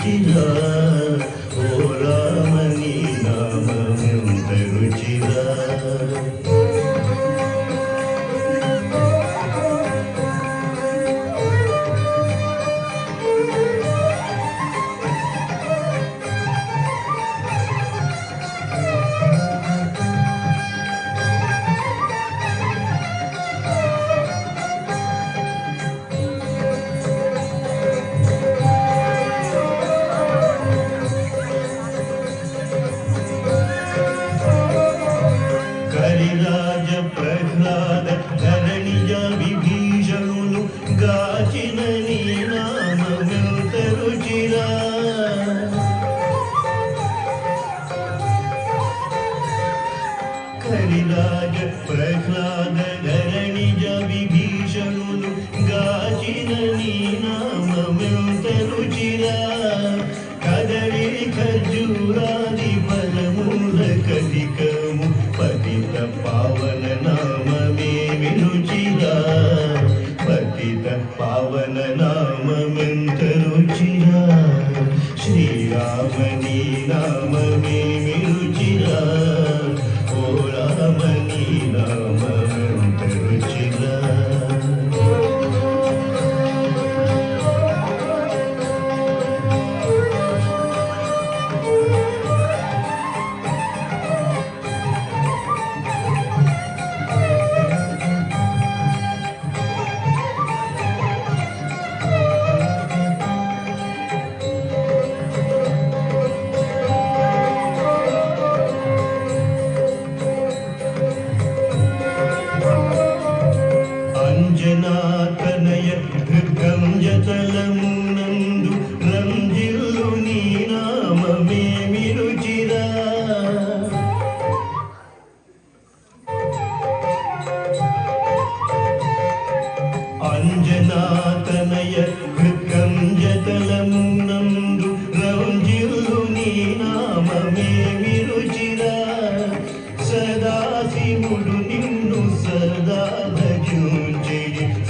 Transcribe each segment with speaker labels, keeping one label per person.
Speaker 1: రుచిరా ఓ రామ నీ నామమెంత రుచిరా కరిరాజ ప్రహ్లాద ధరణిజ విభీషణులు గాచిన నీ నామమెంత రుచిరా కరిరాజ ప్రహ్లాద ధరణిజ విభీషణులు గాచిన నీ నామమెంత రుచిరా కదలి ఖర్జూరాది ఫలమూల కదికము పతిత పావన నామమే రుచిరా పతిత పావన నామమెంత రుచిరా శ్రీరామ నీ నామమే రుచిరా ఓ రామ నీ నామమెంత రుచిరా అంజనాతనయ గంజతలమునందు రంజిల్లు నీ నామమేమి రుచిరా అంజనాతనయ గంజతలమునందు రంజిల్లు నీ నామమేమి రుచిరా సదాశివుడు నిన్ను సదా భజించే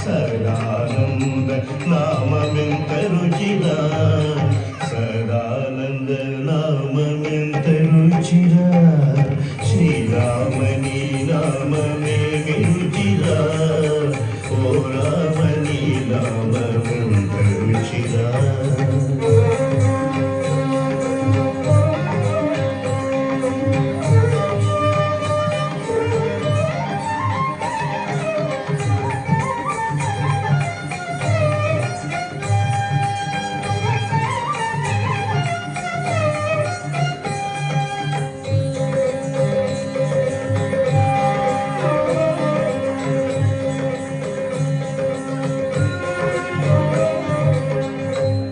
Speaker 1: సదానంద నామమెంత రుచిరా సదానంద నామమెంత రుచిరా శ్రీరామ నీ నామమే రుచిరా ఓ రామ నీ నామమెంత రుచిరా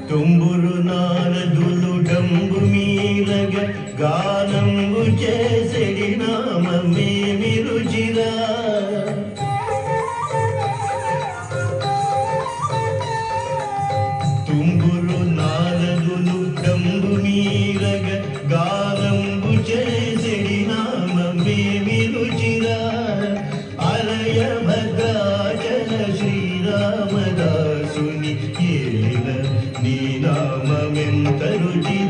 Speaker 1: తుంబురు నారదులు డంబు మీరగ గానంబు చేసెడి నామమేమి రుచిరా తుంబురు నారదులు డంబు మీరగ గానంబు చేసెడి నామమేమి రుచిరా అలయ భద్రాచల శ్రీరామదాసుని ఏలిన నీ నామమెంత రుచిరా